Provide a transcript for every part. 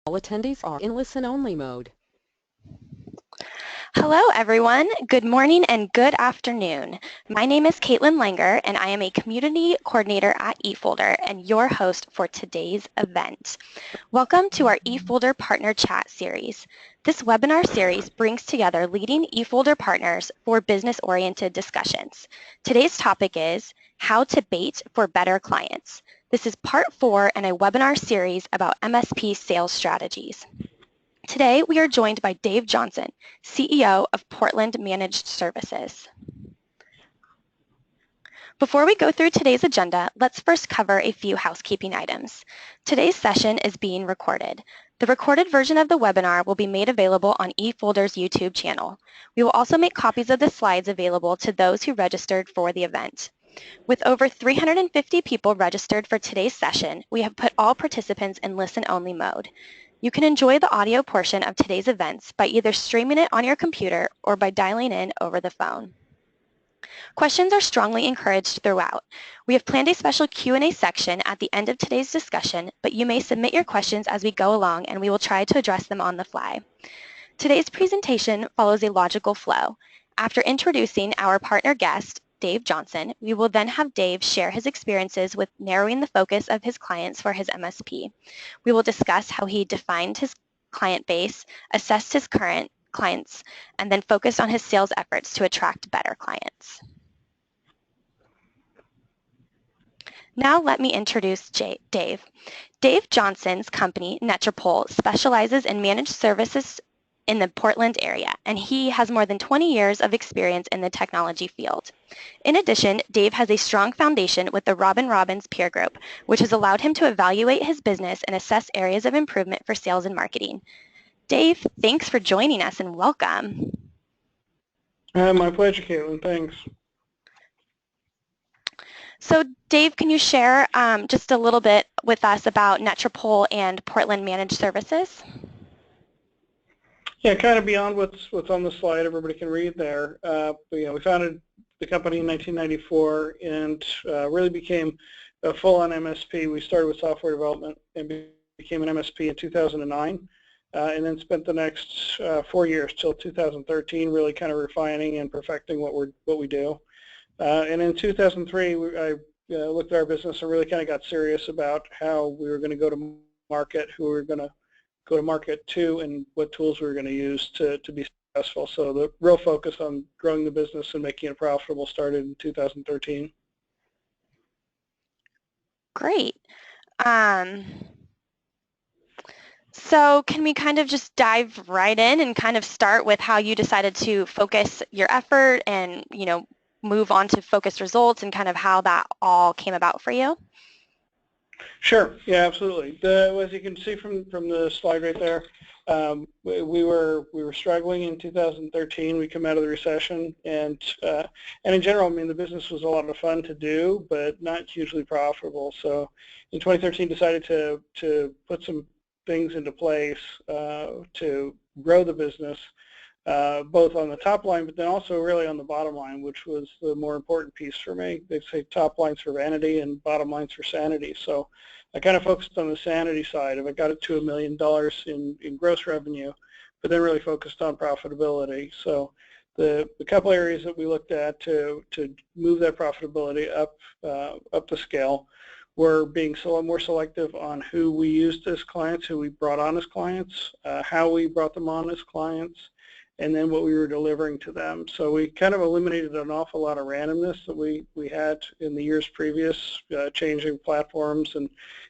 All attendees are in listen-only mode. Hello, everyone. Good morning and good afternoon. My name is Kaitlyn Langer, and I am a community coordinator at eFolder and your host for today's event. Welcome to our eFolder Partner Chat series. This webinar series brings together leading eFolder partners for business-oriented discussions. Today's topic is How to Bait for Better Clients. This is part 4 in a webinar series about MSP sales strategies. Today, we are joined by Dave Johnson, CEO of Portland Managed Services. Before we go through today's agenda, let's first cover a few housekeeping items. Today's session is being recorded. The recorded version of the webinar will be made available on eFolder's YouTube channel. We will also make copies of the slides available to those who registered for the event. With over 350 people registered for today's session, we have put all participants in listen-only mode. You can enjoy the audio portion of today's events by either streaming it on your computer or by dialing in over the phone. Questions are strongly encouraged throughout. We have planned a special Q&A section at the end of today's discussion, but you may submit your questions as we go along and we will try to address them on the fly. Today's presentation follows a logical flow. After introducing our partner guest, Dave Johnson, we will then have Dave share his experiences with narrowing the focus of his clients for his MSP. We will discuss how he defined his client base, assessed his current clients, and then focused on his sales efforts to attract better clients. Now let me introduce Dave. Dave Johnson's company, Netropole, specializes in managed services in the Portland area, and he has more than 20 years of experience in the technology field. In addition, Dave has a strong foundation with the Robin Robbins peer group, which has allowed him to evaluate his business and assess areas of improvement for sales and marketing. Dave, thanks for joining us and welcome. My pleasure, Kaitlyn. Thanks. So Dave, can you share just a little bit with us about Netropole and Portland Managed Services? Yeah, kind of beyond what's on the slide, everybody can read there. We founded the company in 1994 and really became a full-on MSP. We started with software development and became an MSP in 2009, and then spent the next 4 years till 2013 really kind of refining and perfecting what we do. And in 2003, I looked at our business and really kind of got serious about how we were going to go to market, who we were going to go to market to, and what tools we were going to use to be successful. So the real focus on growing the business and making it profitable started in 2013. Great. So can we kind of just dive right in and kind of start with how you decided to focus your effort and, move on to focused results and kind of how that all came about for you? Sure. Yeah, absolutely. As you can see from the slide right there, we were struggling in 2013. We come out of the recession, and in general, I mean, the business was a lot of fun to do, but not hugely profitable. So in 2013, decided to put some things into place to grow the business, both on the top line, but then also really on the bottom line, which was the more important piece for me. They say top line's for vanity and bottom line's for sanity. So I kind of focused on the sanity side. If I got it to $1 million in gross revenue, but then really focused on profitability. So the couple areas that we looked at to move that profitability up the scale were being more selective on who we used as clients, who we brought on as clients, how we brought them on as clients, and then what we were delivering to them. So we kind of eliminated an awful lot of randomness that we had in the years previous, changing platforms and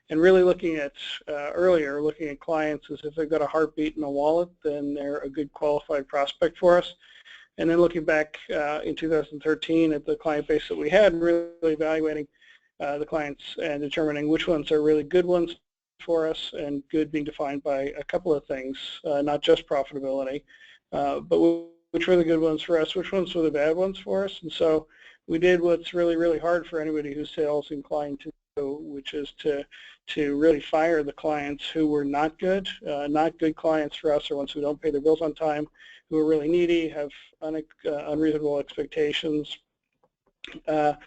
really looking at looking at clients as if they've got a heartbeat in a wallet, then they're a good qualified prospect for us. And then looking back in 2013 at the client base that we had, really evaluating the clients and determining which ones are really good ones for us, and good being defined by a couple of things, not just profitability. But which were the good ones for us, which ones were the bad ones for us. And so we did what's really, really hard for anybody who's sales inclined to do, which is to really fire the clients who were not good clients for us, or ones who don't pay their bills on time, who are really needy, have unreasonable expectations, and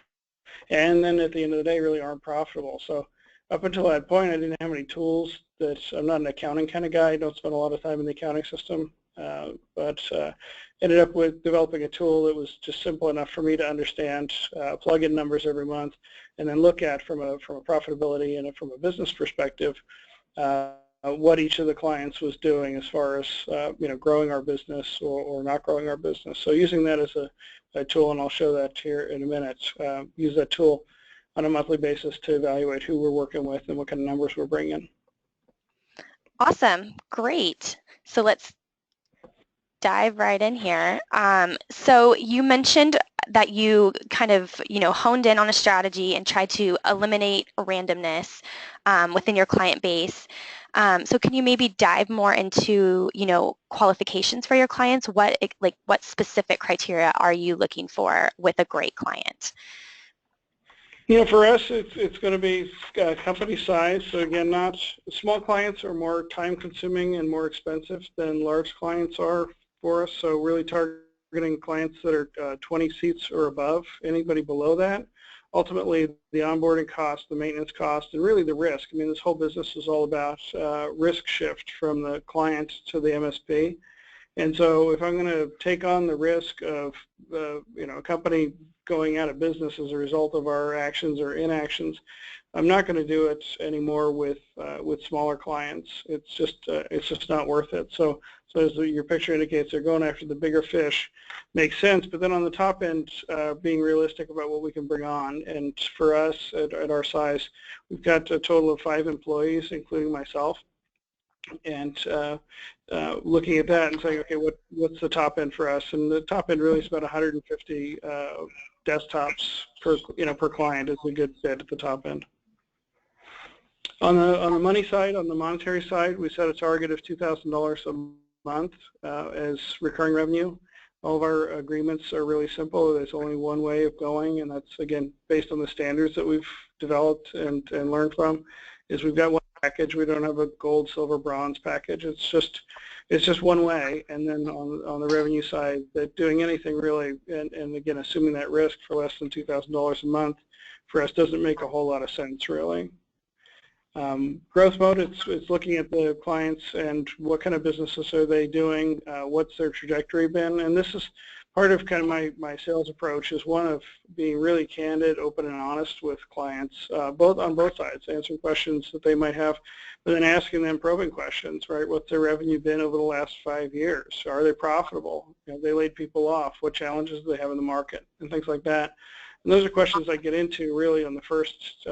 then at the end of the day really aren't profitable. So up until that point, I didn't have any tools that I'm not an accounting kind of guy. I don't spend a lot of time in the accounting system, but ended up with developing a tool that was just simple enough for me to understand, plug in numbers every month, and then look at from a profitability and from a business perspective what each of the clients was doing as far as growing our business or not growing our business. So using that as a tool, and I'll show that here in a minute, use that tool on a monthly basis to evaluate who we're working with and what kind of numbers we're bringing. Awesome, great. So let's dive right in here. So you mentioned that you kind of, honed in on a strategy and tried to eliminate randomness within your client base. So can you maybe dive more into, qualifications for your clients? What specific criteria are you looking for with a great client? For us, it's going to be company size. So again, not small clients are more time-consuming and more expensive than large clients are for us. So really targeting clients that are 20 seats or above. Anybody below that, ultimately the onboarding cost, the maintenance cost, and really the risk. I mean, this whole business is all about risk shift from the client to the MSP. And so if I'm going to take on the risk of a company going out of business as a result of our actions or inactions, I'm not going to do it anymore with smaller clients. It's just not worth it. So as your picture indicates, they're going after the bigger fish. Makes sense, but then on the top end, being realistic about what we can bring on. And for us at our size, we've got a total of 5 employees, including myself. And looking at that and saying, okay, what's the top end for us? And the top end really is about 150 desktops per client is a good fit at the top end. On the money side, on the monetary side, we set a target of $2,000 a month as recurring revenue. All of our agreements are really simple. There's only one way of going, and that's, again, based on the standards that we've developed and learned from, is we've got one package. We don't have a gold, silver, bronze package. It's just one way. And then on the revenue side, that doing anything really, and again, assuming that risk for less than $2,000 a month for us doesn't make a whole lot of sense, really. Growth mode, it's looking at the clients and what kind of businesses are they doing, what's their trajectory been, and this is part of kind of my sales approach, is one of being really candid, open, and honest with clients, on both sides, answering questions that they might have, but then asking them probing questions, right? What's their revenue been over the last 5 years? Are they profitable? They laid people off? What challenges do they have in the market? And things like that. And those are questions I get into really on the first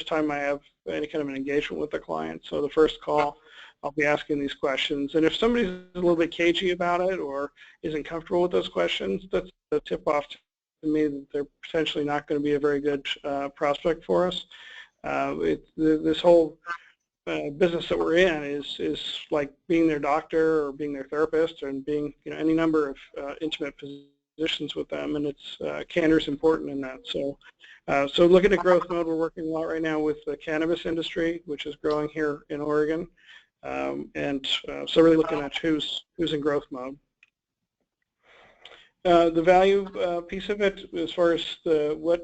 time I have any kind of an engagement with the client. So the first call, I'll be asking these questions. And if somebody's a little bit cagey about it or isn't comfortable with those questions, that's a tip-off to me that they're potentially not going to be a very good prospect for us. This whole business that we're in is like being their doctor or being their therapist and being any number of intimate positions with them, and it's candor is important in that. So looking at growth mode, we're working a lot right now with the cannabis industry, which is growing here in Oregon, so really looking at who's in growth mode. The value piece of it, as far as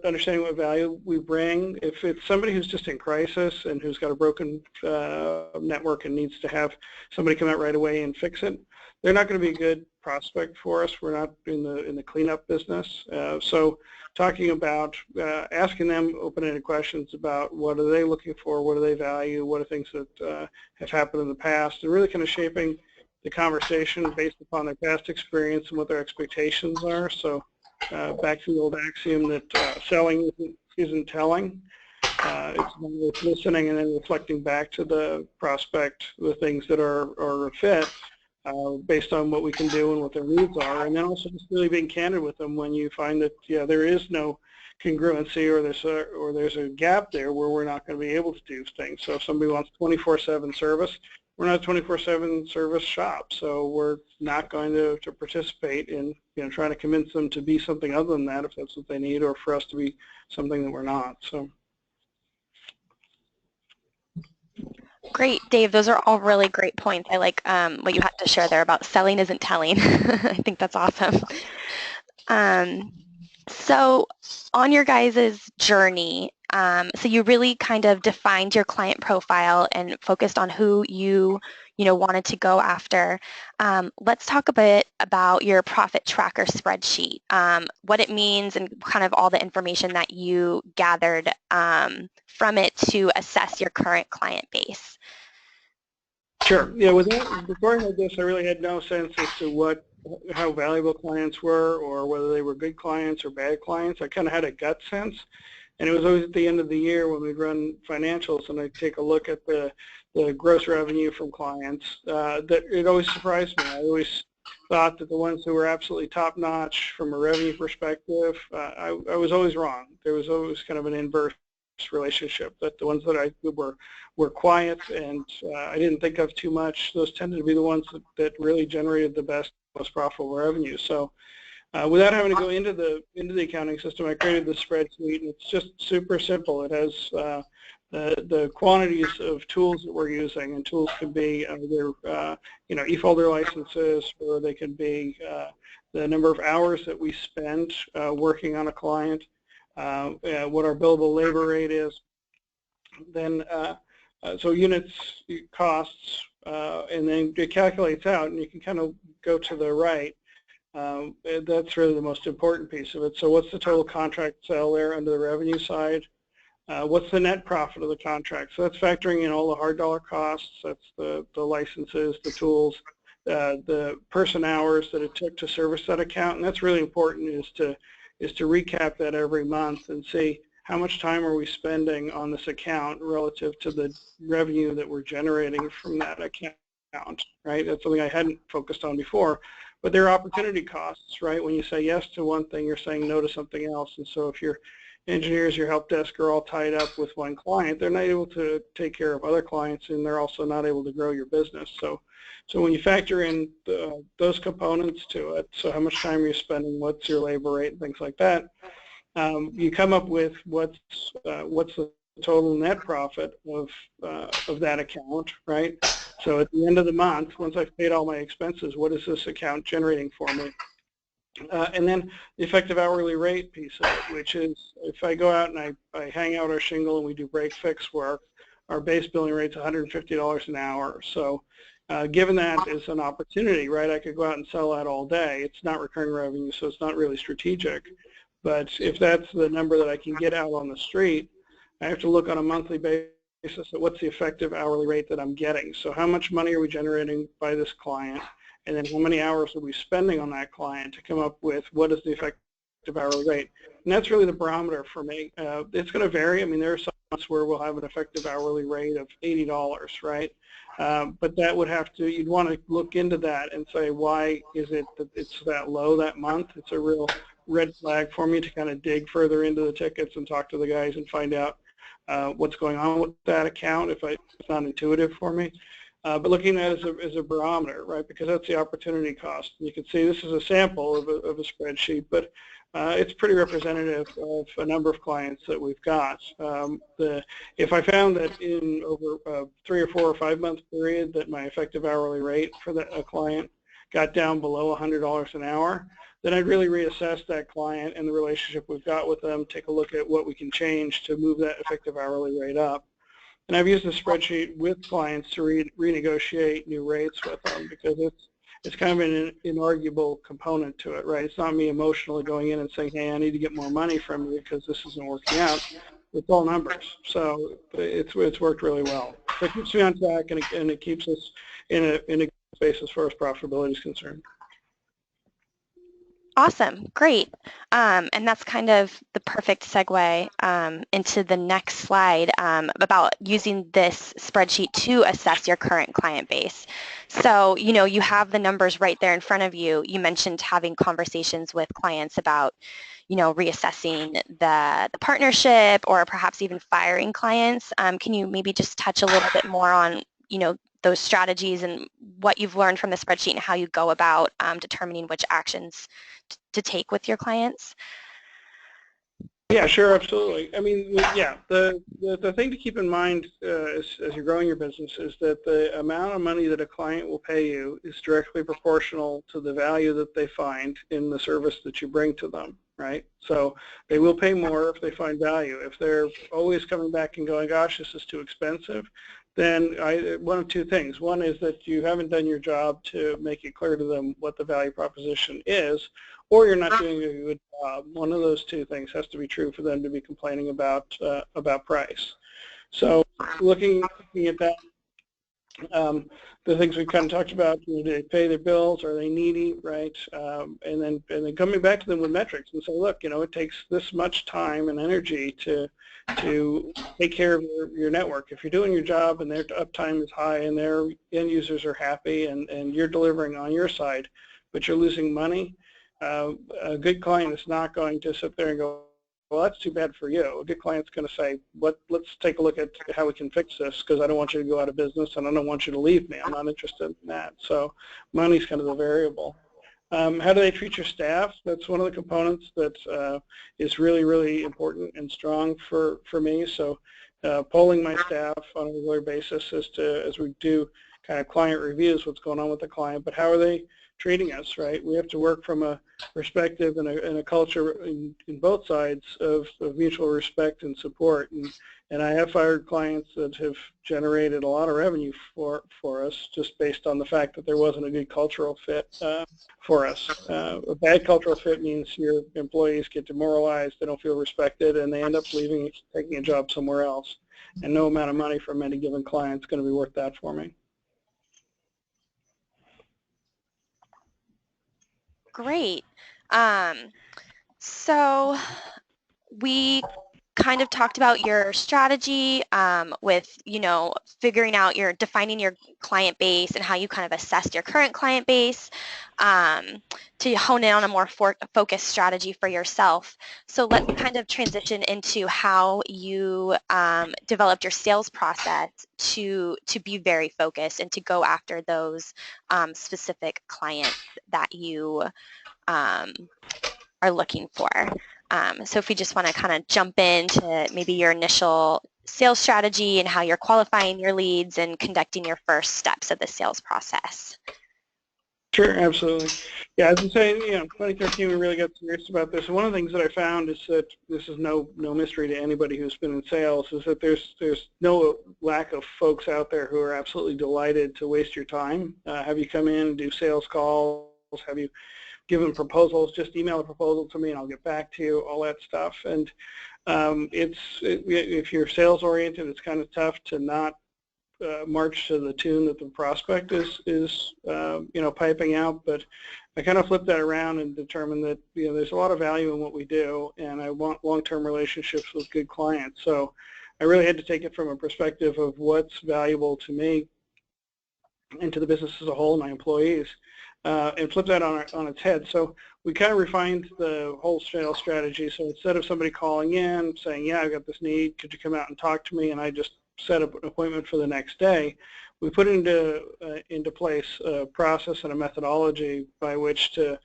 understanding what value we bring, if it's somebody who's just in crisis and who's got a broken network and needs to have somebody come out right away and fix it, they're not going to be a good prospect for us. We're not in the cleanup business. So talking about asking them open-ended questions about what are they looking for, what do they value, what are things that have happened in the past, and really kind of shaping the conversation based upon their past experience and what their expectations are. So back to the old axiom that selling isn't telling. It's listening and then reflecting back to the prospect the things that are a fit based on what we can do and what their needs are, and then also just really being candid with them when you find that there is no congruency or there's a gap there where we're not going to be able to do things. So if somebody wants 24/7 service, we're not a 24/7 service shop, so we're not going to participate in trying to convince them to be something other than that if that's what they need, or for us to be something that we're not. So. Great, Dave. Those are all really great points. I like what you had to share there about selling isn't telling. I think that's awesome. So on your guys' journey, so you really kind of defined your client profile and focused on who you wanted to go after. Let's talk a bit about your profit tracker spreadsheet, what it means and kind of all the information that you gathered from it to assess your current client base. Sure. Yeah. Before I had this, I really had no sense as to how valuable clients were, or whether they were good clients or bad clients. I kind of had a gut sense, and it was always at the end of the year when we'd run financials and I'd take a look at the gross revenue from clients. That it always surprised me. I always thought that the ones who were absolutely top notch from a revenue perspective, I was always wrong. There was always kind of an inverse relationship, that the ones that I were quiet and I didn't think of too much, those tended to be the ones that really generated the best, most profitable revenue. So without having to go into the accounting system, I created the spreadsheet, and it's just super simple. It has the quantities of tools that we're using, and tools can be either eFolder licenses, or they can be the number of hours that we spend working on a client, what our billable labor rate is, then so units, costs, and then it calculates out, and you can kind of go to the right. That's really the most important piece of it. So what's the total contract sale there under the revenue side? What's the net profit of the contract? So that's factoring in all the hard dollar costs. That's the licenses, the tools, the person hours that it took to service that account. And that's really important, is to recap that every month and see how much time are we spending on this account relative to the revenue that we're generating from that account, right? That's something I hadn't focused on before. But there are opportunity costs, right? When you say yes to one thing, you're saying no to something else. And so if your engineers, your help desk are all tied up with one client, they're not able to take care of other clients, and they're also not able to grow your business. So when you factor in those components to it, so how much time are you spending, what's your labor rate, and things like that, you come up with what's the total net profit of that account, right? So at the end of the month, once I've paid all my expenses, what is this account generating for me? And then the effective hourly rate piece of it, which is if I go out and I hang out our shingle and we do break fix work, our base billing rate's $150 an hour. So given that as an opportunity, right, I could go out and sell that all day. It's not recurring revenue, so it's not really strategic. But if that's the number that I can get out on the street, I have to look on a monthly basis at what's the effective hourly rate that I'm getting. So how much money are we generating by this client? And then how many hours are we spending on that client to come up with what is the effective hourly rate? And that's really the barometer for me. It's going to vary. I mean, there are some months where we'll have an effective hourly rate of $80, right? But that would have to, you'd want to look into that and say, why is it that it's that low that month? It's a real red flag for me to kind of dig further into the tickets and talk to the guys and find out what's going on with that account if it's not intuitive for me. But looking at it as a barometer, right, because that's the opportunity cost. You can see this is a sample of a spreadsheet, but it's pretty representative of a number of clients that we've got. If I found that in over a 3 or 4 or 5 month period that my effective hourly rate for a client got down below $100 an hour, then I'd really reassess that client and the relationship we've got with them, take a look at what we can change to move that effective hourly rate up. And I've used the spreadsheet with clients to renegotiate new rates with them, because it's kind of an inarguable component to it, right? It's not me emotionally going in and saying, hey, I need to get more money from you because this isn't working out. It's all numbers. So it's worked really well. So it keeps me on track, and it keeps us in a good space as far as profitability is concerned. Awesome, great. And that's kind of the perfect segue into the next slide about using this spreadsheet to assess your current client base. So, you have the numbers right there in front of you. You mentioned having conversations with clients about, reassessing the partnership, or perhaps even firing clients. Can you maybe just touch a little bit more on, those strategies and what you've learned from the spreadsheet and how you go about determining which actions to take with your clients? Yeah, sure, absolutely. I mean, yeah, the thing to keep in mind as you're growing your business is that the amount of money that a client will pay you is directly proportional to the value that they find in the service that you bring to them, right? So they will pay more if they find value. If they're always coming back and going, gosh, this is too expensive, then one of two things. One is that you haven't done your job to make it clear to them what the value proposition is, or you're not doing a good job. One of those two things has to be true for them to be complaining about price. So looking at that, the things we kind of talked about, do they pay their bills? Are they needy, right? And then coming back to them with metrics and say, look, it takes this much time and energy to take care of your network. If you're doing your job and their uptime is high and their end users are happy and you're delivering on your side, but you're losing money, a good client is not going to sit there and go, well, that's too bad for you. A good client's going to say, let's take a look at how we can fix this, because I don't want you to go out of business and I don't want you to leave me. I'm not interested in that. So money's kind of the variable. How do they treat your staff? That's one of the components that is really, really important and strong for me. So polling my staff on a regular basis as we do kind of client reviews, what's going on with the client, but how are they treating us, right? We have to work from a perspective and a culture in both sides of mutual respect and support. And I have fired clients that have generated a lot of revenue for us just based on the fact that there wasn't a good cultural fit for us. A bad cultural fit means your employees get demoralized, they don't feel respected, and they end up leaving, taking a job somewhere else. And no amount of money from any given client is going to be worth that for me. Great. So we kind of talked about your strategy with, defining your client base and how you kind of assessed your current client base to hone in on a more focused strategy for yourself. So let's kind of transition into how you developed your sales process to be very focused and to go after those specific clients that you are looking for. So if we just want to kind of jump into maybe your initial sales strategy and how you're qualifying your leads and conducting your first steps of the sales process. Sure, absolutely. Yeah, as I'm saying, 2013 we really got serious about this. And one of the things that I found is that this is no mystery to anybody who's been in sales, is that there's no lack of folks out there who are absolutely delighted to waste your time, have you come in and do sales calls, have you given proposals, just email a proposal to me and I'll get back to you, all that stuff. And if you're sales oriented, it's kind of tough to not march to the tune that the prospect is piping out. But I kind of flipped that around and determined that there's a lot of value in what we do, and I want long-term relationships with good clients. So I really had to take it from a perspective of what's valuable to me and to the business as a whole and my employees. And flip that on its head. So we kind of refined the whole sales strategy. So instead of somebody calling in saying, yeah, I've got this need, could you come out and talk to me, and I just set up an appointment for the next day, we put into place a process and a methodology by which to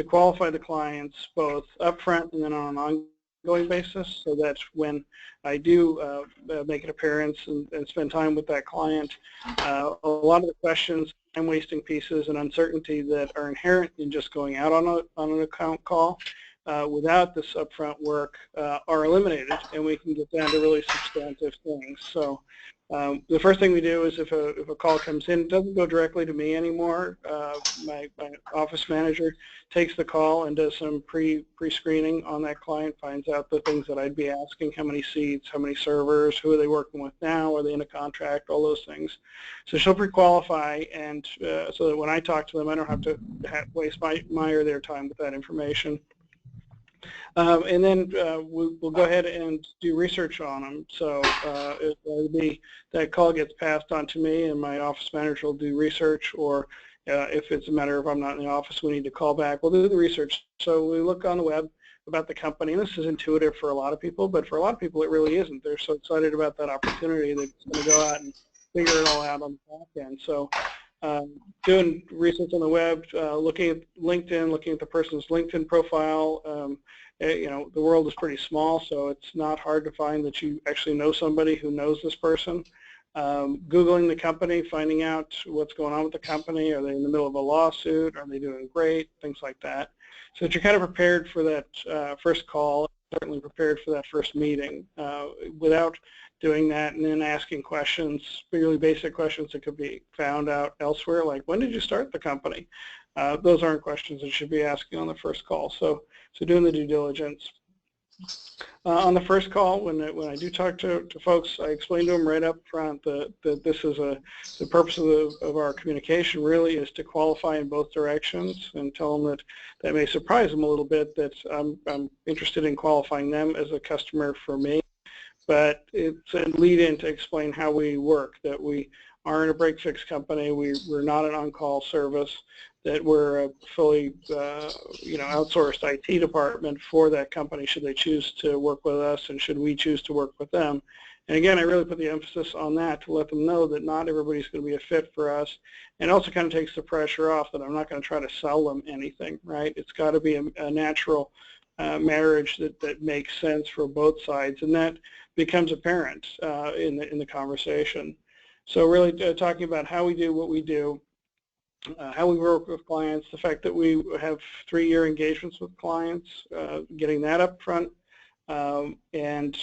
qualify the clients both upfront and then on an ongoing basis, so that when I do make an appearance and spend time with that client, a lot of the questions, time-wasting pieces, and uncertainty that are inherent in just going out on an account call without this upfront work are eliminated, and we can get down to really substantive things. So the first thing we do is if a call comes in, it doesn't go directly to me anymore. My office manager takes the call and does some pre-screening on that client, finds out the things that I'd be asking, how many seats, how many servers, who are they working with now, are they in a contract, all those things. So she'll pre-qualify, and so that when I talk to them, I don't have to waste my or their time with that information. And then we'll go ahead and do research on them. So that call gets passed on to me, and my office manager will do research, or if it's a matter of I'm not in the office, we need to call back, we'll do the research. So we look on the web about the company, and this is intuitive for a lot of people, but for a lot of people it really isn't. They're so excited about that opportunity that it's going to go out and figure it all out on the back end. So doing research on the web, looking at LinkedIn, looking at the person's LinkedIn profile. The world is pretty small, so it's not hard to find that you actually know somebody who knows this person. Googling the company, finding out what's going on with the company. Are they in the middle of a lawsuit? Are they doing great? Things like that. So that you're kind of prepared for that first call, certainly prepared for that first meeting. Without doing that and then asking questions, really basic questions that could be found out elsewhere, like when did you start the company? Those aren't questions that you should be asking on the first call. So doing the due diligence. On the first call, when I do talk to folks, I explain to them right up front that this is the purpose of our communication really is to qualify in both directions, and tell them that may surprise them a little bit, that I'm interested in qualifying them as a customer for me, but it's a lead-in to explain how we work, that we aren't a break-fix company, we're not an on-call service, that we're a fully outsourced IT department for that company should they choose to work with us and should we choose to work with them. And again, I really put the emphasis on that to let them know that not everybody's going to be a fit for us, and also kind of takes the pressure off that I'm not going to try to sell them anything, right? It's got to be a natural marriage that makes sense for both sides, and that becomes apparent in the conversation. So really talking about how we do what we do, how we work with clients, the fact that we have 3-year engagements with clients, getting that up front, and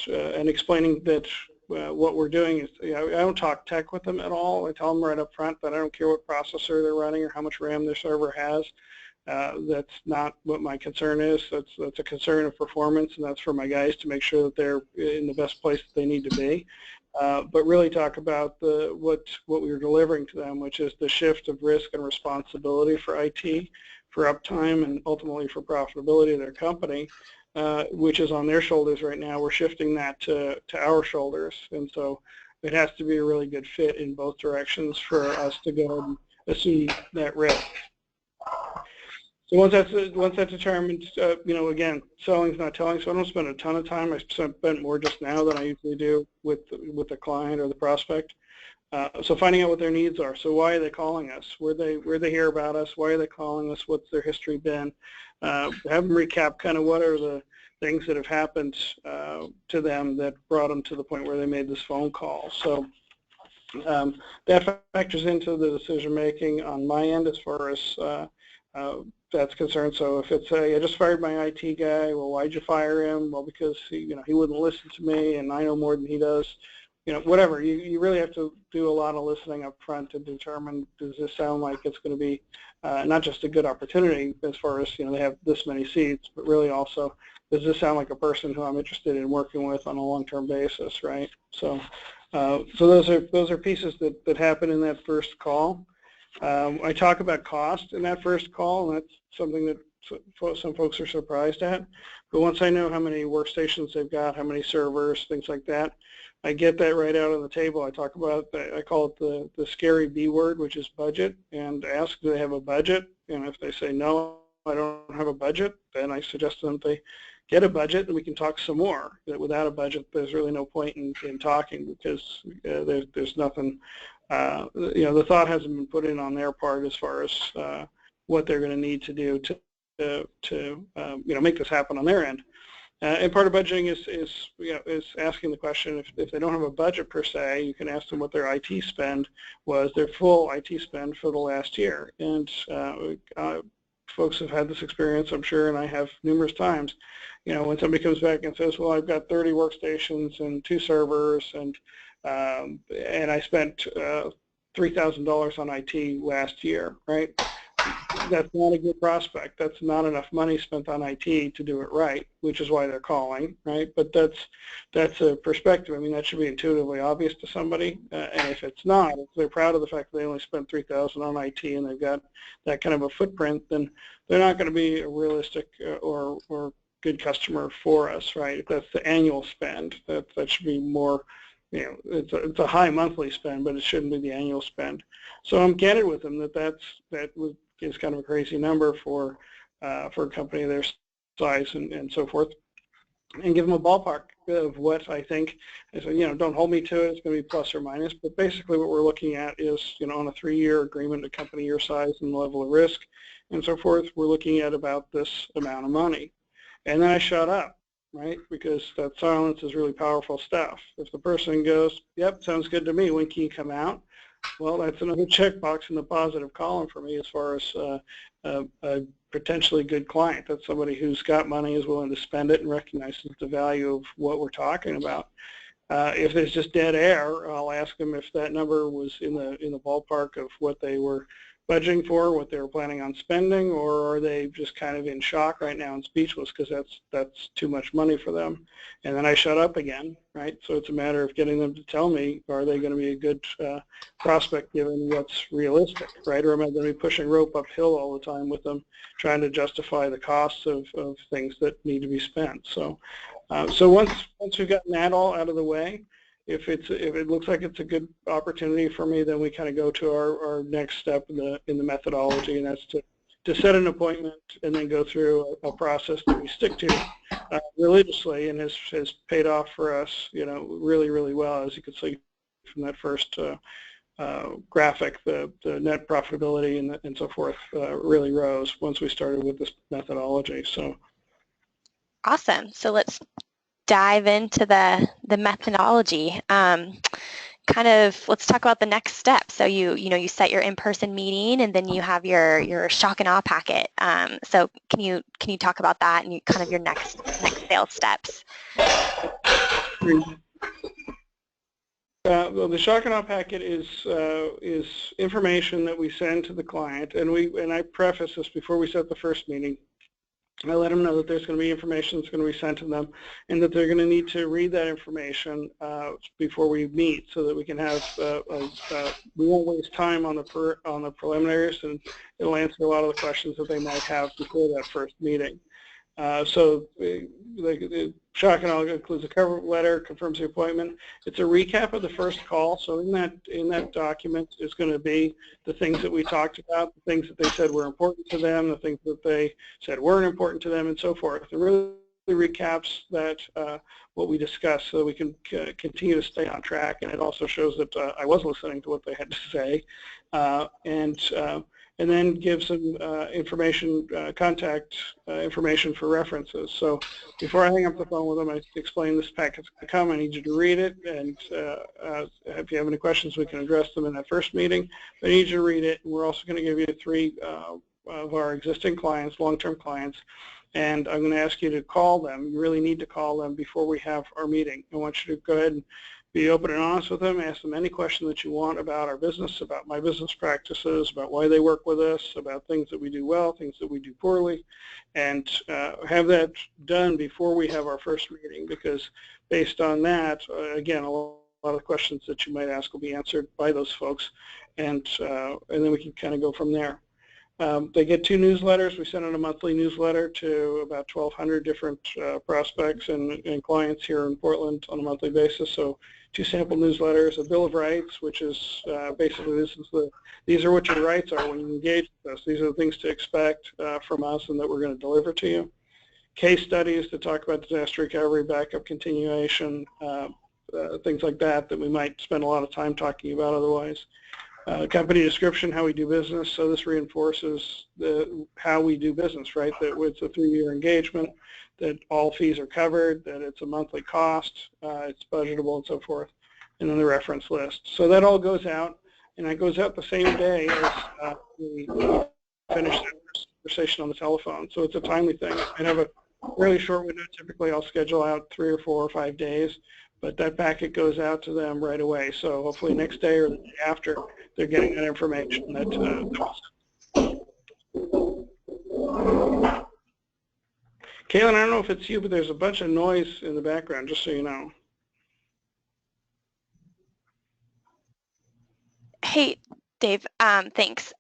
explaining that what we're doing is, I don't talk tech with them at all. I tell them right up front that I don't care what processor they're running or how much RAM their server has. That's not what my concern is. That's a concern of performance, and that's for my guys to make sure that they're in the best place that they need to be. But really talk about what we're delivering to them, which is the shift of risk and responsibility for IT, for uptime, and ultimately for profitability of their company, which is on their shoulders right now. We're shifting that to our shoulders, and so it has to be a really good fit in both directions for us to go and assume that risk. So once that's determined, again, selling's not telling, so I don't spend a ton of time. I spent more just now than I usually do with the client or the prospect. So finding out what their needs are. So why are they calling us? Where they hear about us? Why are they calling us? What's their history been? Have them recap kind of what are the things that have happened to them that brought them to the point where they made this phone call. So that factors into the decision making on my end as far as that's concerned. So if it's I just fired my IT guy, well, why'd you fire him? Well, because he wouldn't listen to me, and I know more than he does. Whatever. You really have to do a lot of listening up front to determine, does this sound like it's going to be not just a good opportunity as far as they have this many seats, but really also, does this sound like a person who I'm interested in working with on a long-term basis, right? So those are pieces that happen in that first call. I talk about cost in that first call, and that's something that some folks are surprised at. But once I know how many workstations they've got, how many servers, things like that, I get that right out on the table. I talk about, I call it the scary B word, which is budget, and ask, do they have a budget? And if they say, no, I don't have a budget, then I suggest to them they get a budget and we can talk some more. That without a budget, there's really no point in talking, because there's nothing, the thought hasn't been put in on their part as far as what they're going to need to do to make this happen on their end. And part of budgeting is asking the question, if they don't have a budget per se, you can ask them what their IT spend was, their full IT spend for the last year. And folks have had this experience, I'm sure, and I have numerous times. When somebody comes back and says, well, I've got 30 workstations and 2 servers, and I spent $3,000 on IT last year, right? That's not a good prospect. That's not enough money spent on IT to do it right, which is why they're calling, right? But that's a perspective. I mean, that should be intuitively obvious to somebody. And if it's not, if they're proud of the fact that they only spent $3,000 on IT and they've got that kind of a footprint, then they're not going to be a realistic or good customer for us, right? If that's the annual spend, that should be more. It's a high monthly spend, but it shouldn't be the annual spend. So I'm candid with them that is kind of a crazy number for a company of their size and so forth, and give them a ballpark of what I think. I say, don't hold me to it. It's going to be plus or minus, but basically what we're looking at is, on a 3-year agreement, a company your size and level of risk and so forth, we're looking at about this amount of money. And then I shut up. right? Because that silence is really powerful stuff. If the person goes, yep, sounds good to me, when can you come out? Well, that's another checkbox in the positive column for me as far as a potentially good client. That's somebody who's got money, is willing to spend it, and recognizes the value of what we're talking about. If there's just dead air, I'll ask them if that number was in the ballpark of what they were budgeting for, what they were planning on spending, or are they just kind of in shock right now and speechless because that's too much money for them. And then I shut up again, right? So it's a matter of getting them to tell me, are they going to be a good prospect given what's realistic, right? Or am I going to be pushing rope uphill all the time with them, trying to justify the costs of things that need to be spent? So once we've gotten that all out of the way, if it looks like it's a good opportunity for me, then we kind of go to our next step in the methodology, and that's to set an appointment and then go through a process that we stick to religiously, and has paid off for us, really, really well. As you can see from that first graphic, the net profitability and so forth really rose once we started with this methodology. So awesome. So let's dive into the methodology. Let's talk about the next step. So you set your in-person meeting, and then you have your shock and awe packet. So can you talk about that and kind of your next sales steps? Well, the shock and awe packet is information that we send to the client, and I preface this before we set the first meeting. I let them know that there's going to be information that's going to be sent to them, and that they're going to need to read that information before we meet, so that we can have we won't waste time on the preliminaries, and it'll answer a lot of the questions that they might have before that first meeting. So the shock and awe includes a cover letter, confirms the appointment. It's a recap of the first call. So in that document is going to be the things that we talked about, the things that they said were important to them, the things that they said weren't important to them, and so forth. It really recaps that what we discussed, so we can continue to stay on track. And it also shows that I was listening to what they had to say, and then gives them contact information for references. So before I hang up the phone with them, I explain this packet's going to come. I need you to read it, and if you have any questions, we can address them in that first meeting. But I need you to read it, and we're also going to give you 3 of our existing clients, long-term clients, and I'm going to ask you to call them. You really need to call them before we have our meeting. I want you to go ahead and be open and honest with them, ask them any question that you want about our business, about my business practices, about why they work with us, about things that we do well, things that we do poorly, and have that done before we have our first meeting, because based on that, again, a lot of questions that you might ask will be answered by those folks, and then we can kind of go from there. They get 2 newsletters. We send out a monthly newsletter to about 1,200 different prospects and clients here in Portland on a monthly basis. So 2 sample newsletters, a Bill of Rights, which is basically these are what your rights are when you engage with us. These are the things to expect from us and that we're going to deliver to you. Case studies to talk about disaster recovery, backup continuation, things like that we might spend a lot of time talking about otherwise. Company description, how we do business. So this reinforces how we do business, right? That it's a 3-year engagement, that all fees are covered, that it's a monthly cost, it's budgetable, and so forth. And then the reference list. So that all goes out, and that goes out the same day as we finish the conversation on the telephone. So it's a timely thing. I have a really short window. Typically, I'll schedule out 3 or 4 or 5 days, but that packet goes out to them right away. So hopefully next day or the day after, they're getting that information that Kaitlyn, I don't know if it's you, but there's a bunch of noise in the background, just so you know. Hey, Dave, thanks.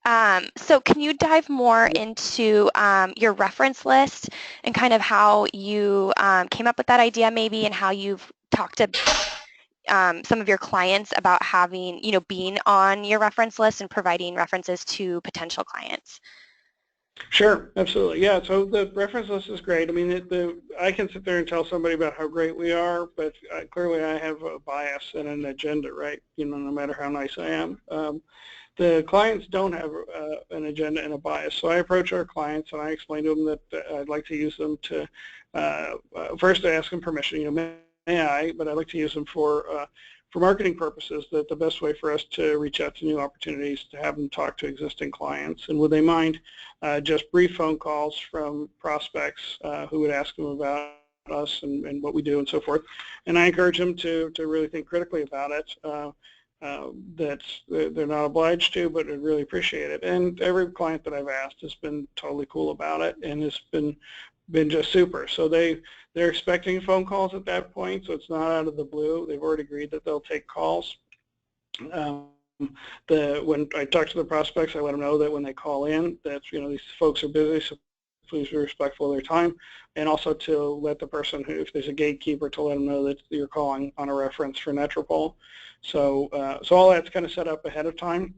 So can you dive more into your reference list and kind of how you came up with that idea maybe, and how you've talked to some of your clients about having, being on your reference list and providing references to potential clients? Sure, absolutely. Yeah, so the reference list is great. I mean, I can sit there and tell somebody about how great we are, but clearly I have a bias and an agenda, right? No matter how nice I am. The clients don't have an agenda and a bias, so I approach our clients and I explain to them that I'd like to use them to first I ask them permission, may I, but I like to use them for marketing purposes, that the best way for us to reach out to new opportunities to have them talk to existing clients. And would they mind just brief phone calls from prospects who would ask them about us and what we do and so forth. And I encourage them to really think critically about it. That they're not obliged to, but I'd really appreciate it. And every client that I've asked has been totally cool about it, and it's been just super. So they're expecting phone calls at that point, so it's not out of the blue. They've already agreed that they'll take calls. When I talk to the prospects, I let them know that when they call in, that these folks are busy, so please be respectful of their time, and also to let the person who, if there's a gatekeeper, to let them know that you're calling on a reference for Netropol. So all that's kind of set up ahead of time.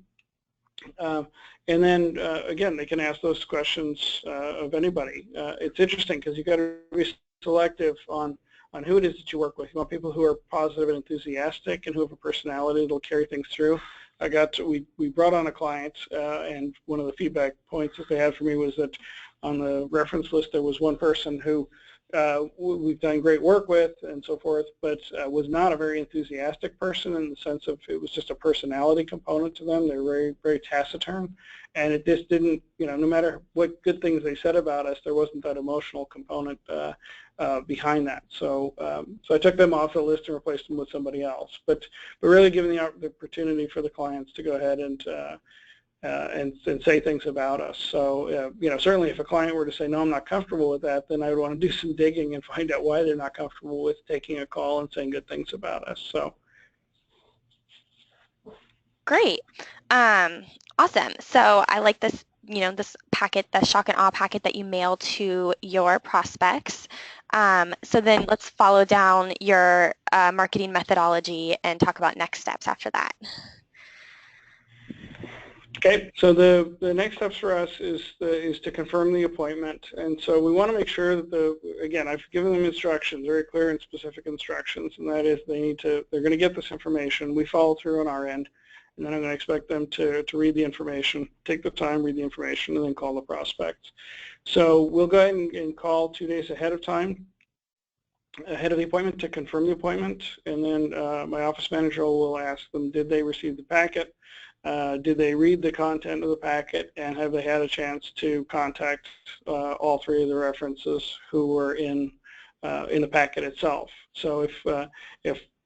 And then, again, they can ask those questions of anybody. It's interesting because you've got to be selective on who it is that you work with. You want people who are positive and enthusiastic and who have a personality that will carry things through. We brought on a client, and one of the feedback points that they had for me was that on the reference list there was one person who we've done great work with and so forth, but was not a very enthusiastic person in the sense of it was just a personality component to them. They're very, very taciturn, and it just didn't, no matter what good things they said about us, there wasn't that emotional component behind that. So I took them off the list and replaced them with somebody else. But really giving the opportunity for the clients to go ahead and say things about us. So, certainly if a client were to say, no, I'm not comfortable with that, then I would want to do some digging and find out why they're not comfortable with taking a call and saying good things about us. So. Great. Awesome. So I like this, this packet, the shock and awe packet that you mail to your prospects. So then let's follow down your marketing methodology and talk about next steps after that. Okay, so the next steps for us is to confirm the appointment, and so we want to make sure that again, I've given them instructions, very clear and specific instructions, and that is they're going to get this information. We follow through on our end, and then I'm going to expect them to read the information, take the time, read the information, and then call the prospect. So we'll go ahead and call 2 days ahead of time, ahead of the appointment, to confirm the appointment, and then my office manager will ask them, did they receive the packet? Did they read the content of the packet, and have they had a chance to contact all three of the references who were in the packet itself? So if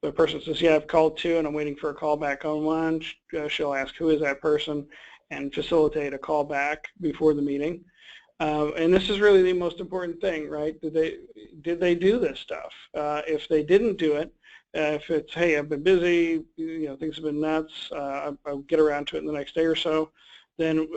the person says, yeah, I've called 2 and I'm waiting for a call back on 1, she'll ask who is that person and facilitate a call back before the meeting. And this is really the most important thing, right? Did they do this stuff? If they didn't do it, if it's, hey, I've been busy, things have been nuts, I'll get around to it in the next day or so, then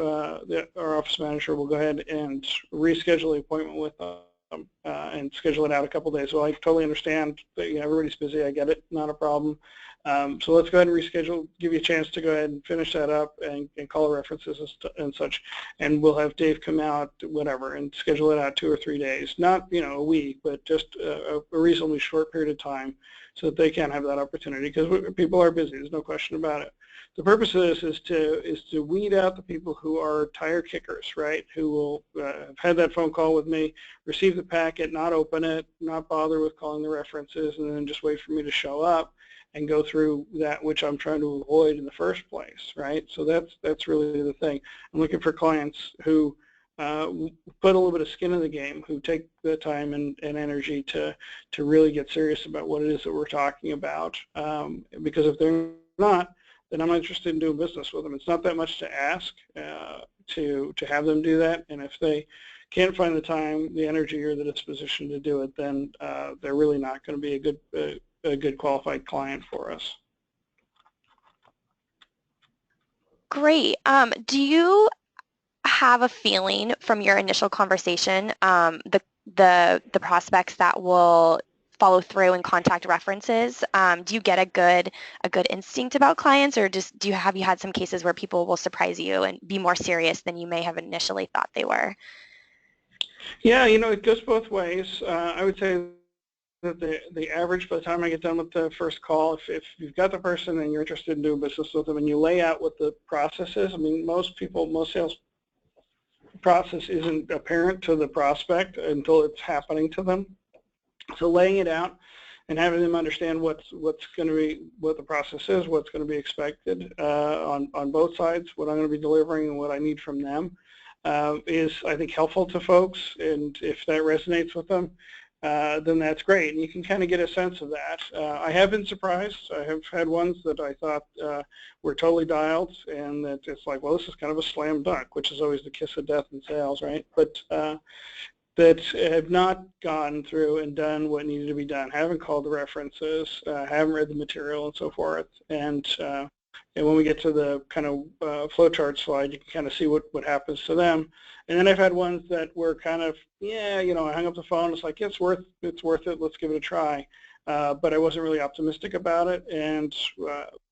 our office manager will go ahead and reschedule the appointment with them and schedule it out a couple days. Well, I totally understand that everybody's busy. I get it, not a problem. So let's go ahead and reschedule, give you a chance to go ahead and finish that up and call the references and such, and we'll have Dave come out, whatever, and schedule it out 2 or 3 days, not a week, but just a reasonably short period of time, so that they can have that opportunity, because people are busy. There's no question about it. The purpose of this is to weed out the people who are tire kickers, right? Who will have had that phone call with me, receive the packet, not open it, not bother with calling the references, and then just wait for me to show up and go through that which I'm trying to avoid in the first place, right? So that's really the thing. I'm looking for clients who put a little bit of skin in the game, who take the time and energy to really get serious about what it is that we're talking about. Because if they're not, then I'm not interested in doing business with them. It's not that much to ask to have them do that, and if they can't find the time, the energy, or the disposition to do it, then they're really not going to be a good qualified client for us. Great. Do you have a feeling from your initial conversation, the prospects that will follow through and contact references? Do you get a good instinct about clients, or just have you had some cases where people will surprise you and be more serious than you may have initially thought they were? Yeah, it goes both ways. I would say that the average, by the time I get done with the first call, if you've got the person and you're interested in doing business with them and you lay out what the process is, I mean, most sales process isn't apparent to the prospect until it's happening to them. So laying it out and having them understand what's going to be, what the process is, what's going to be expected on both sides, what I'm going to be delivering and what I need from them is, I think, helpful to folks. And if that resonates with them, then that's great. And you can kind of get a sense of that. I have been surprised. I have had ones that I thought were totally dialed, and that it's like, well, this is kind of a slam dunk, which is always the kiss of death in sales, right? But that have not gone through and done what needed to be done, haven't called the references, haven't read the material and so forth. And when we get to the kind of flowchart slide, you can kind of see what happens to them. And then I've had ones that were kind of, yeah, you know, I hung up the phone, it's like, it's worth it, let's give it a try. But I wasn't really optimistic about it, and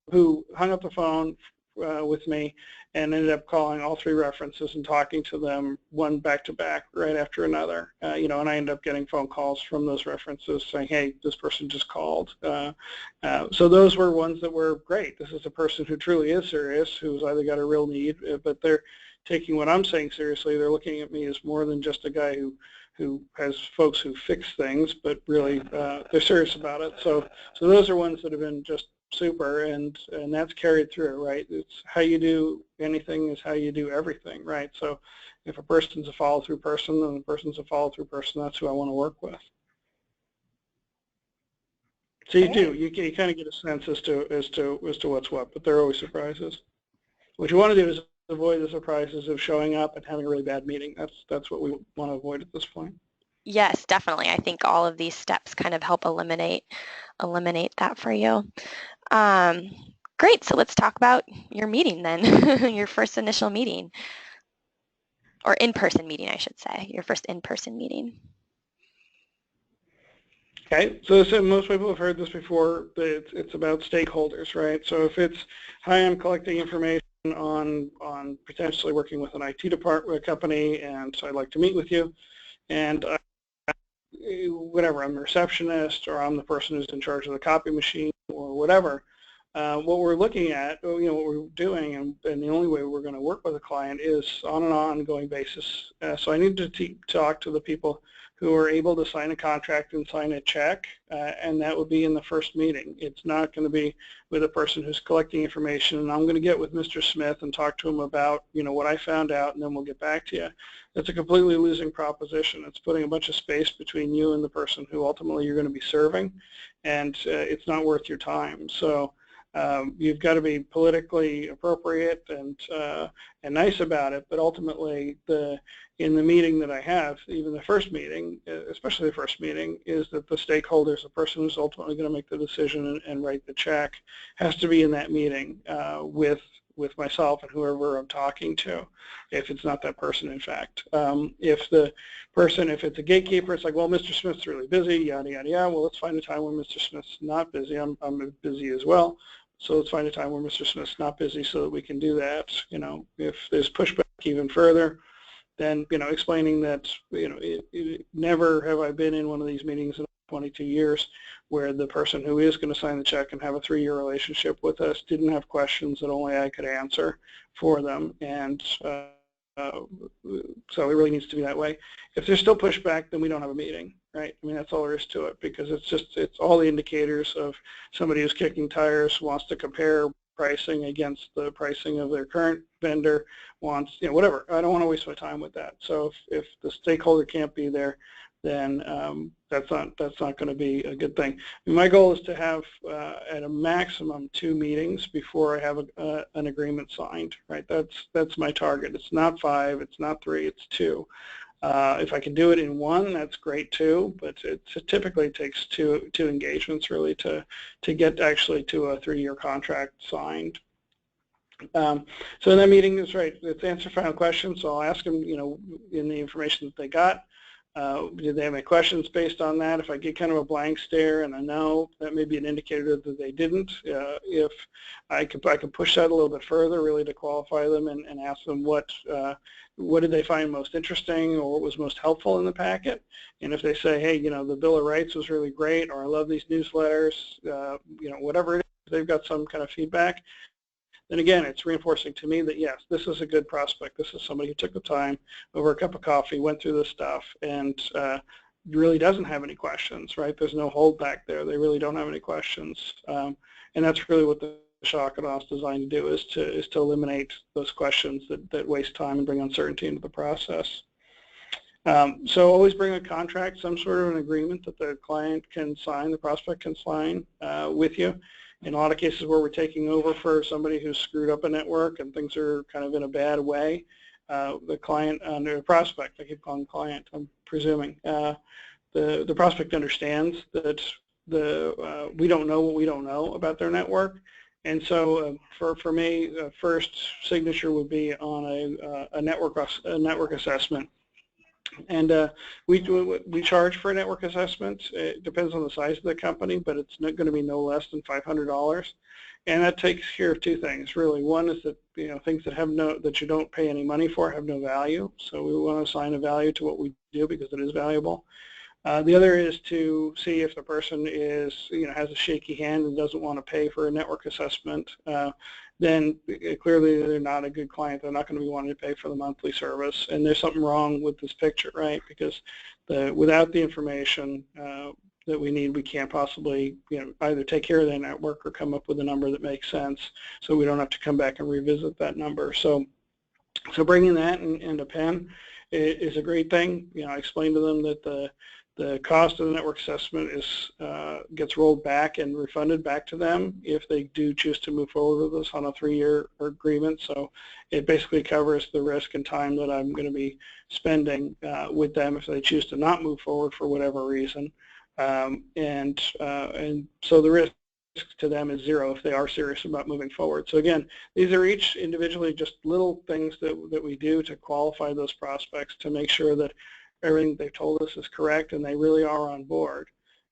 who hung up the phone with me and ended up calling all 3 references and talking to them one back to back right after another. You know, and I ended up getting phone calls from those references saying, hey, this person just called. So those were ones that were great. This is a person who truly is serious, who's either got a real need, but they're taking what I'm saying seriously. They're looking at me as more than just a guy who has folks who fix things, but really they're serious about it. So those are ones that have been just super, and that's carried through, right? It's how you do anything is how you do everything, right? So if a person's a follow-through person, then the person's a follow-through person. That's who I want to work with. So you kind of get a sense as to what's what, but there are always surprises. What you want to do is avoid the surprises of showing up and having a really bad meeting. That's what we want to avoid at this point. Yes, definitely. I think all of these steps kind of help eliminate that for you. Great. So let's talk about your meeting then, your first initial meeting, or in-person meeting, I should say, your first in-person meeting. Okay, so most people have heard this before, that it's about stakeholders, right? So if it's, hi, I'm collecting information on potentially working with an IT department, company, and so I'd like to meet with you, and whatever, I'm a receptionist, or I'm the person who's in charge of the copy machine, or whatever. What we're looking at, you know, what we're doing, and the only way we're going to work with a client is on an ongoing basis. So I need to talk to the people who are able to sign a contract and sign a check, and that would be in the first meeting. It's not going to be with a person who's collecting information, and I'm going to get with Mr. Smith and talk to him about, you know, what I found out, and then we'll get back to you. That's a completely losing proposition. It's putting a bunch of space between you and the person who ultimately you're going to be serving, and it's not worth your time. So you've got to be politically appropriate and nice about it, but ultimately in the meeting that I have, even the first meeting, especially the first meeting, is that the stakeholders, the person who's ultimately going to make the decision and write the check, has to be in that meeting with myself and whoever I'm talking to, if it's not that person, in fact. If it's a gatekeeper, it's like, well, Mr. Smith's really busy, yada, yada, yada. Well, let's find a time when Mr. Smith's not busy. I'm busy as well. So let's find a time where Mr. Smith's not busy so that we can do that. You know, if there's pushback even further, then, you know, explaining that, you know, never have I been in one of these meetings in 22 years where the person who is going to sign the check and have a 3-year relationship with us didn't have questions that only I could answer for them. And so it really needs to be that way. If there's still pushback, then we don't have a meeting, right? I mean, that's all there is to it, because it's all the indicators of somebody who's kicking tires, wants to compare pricing against the pricing of their current vendor, wants, you know, whatever. I don't want to waste my time with that. So if the stakeholder can't be there, then that's not going to be a good thing. My goal is to have at a maximum 2 meetings before I have an agreement signed, right? That's my target. It's not 5, it's not 3, it's 2. If I can do it in 1, that's great too, but it typically takes two engagements really to get actually to a 3-year contract signed. So in that meeting, is right, it's answer final questions, so I'll ask them, you know, in the information that they got, did they have any questions based on that? If I get kind of a blank stare and a no, that may be an indicator that they didn't. If I could push that a little bit further, really, to qualify them and ask them what did they find most interesting, or what was most helpful in the packet. And if they say, hey, you know, the Bill of Rights was really great, or I love these newsletters, you know, whatever it is, they've got some kind of feedback, then again, it's reinforcing to me that, yes, this is a good prospect. This is somebody who took the time over a cup of coffee, went through this stuff, and really doesn't have any questions, right? There's no holdback there. They really don't have any questions, and that's really what the shock and awe is designed to do, is to eliminate those questions that waste time and bring uncertainty into the process. So always bring a contract, some sort of an agreement that the client can sign, the prospect can sign with you. In a lot of cases where we're taking over for somebody who's screwed up a network and things are kind of in a bad way, the client, the prospect, I keep calling client, I'm presuming, the prospect understands that we don't know what we don't know about their network. And so for me, first signature would be on a network assessment. And we charge for a network assessment. It depends on the size of the company, but it's not going to be no less than $500. And that takes care of two things, really. One is that things that you don't pay any money for have no value. So we want to assign a value to what we do because it is valuable. The other is to see if the person has a shaky hand and doesn't want to pay for a network assessment. Then clearly they're not a good client. They're not going to be wanting to pay for the monthly service. And there's something wrong with this picture, right? Because without the information that we need, we can't possibly either take care of their network or come up with a number that makes sense, so we don't have to come back and revisit that number. So bringing that and a pen is a great thing. I explained to them that the cost of the network assessment gets rolled back and refunded back to them if they do choose to move forward with us on a 3-year agreement. So it basically covers the risk and time that I'm going to be spending with them if they choose to not move forward for whatever reason. And so the risk to them is zero if they are serious about moving forward. So again, these are each individually just little things that we do to qualify those prospects, to make sure that everything they've told us is correct and they really are on board.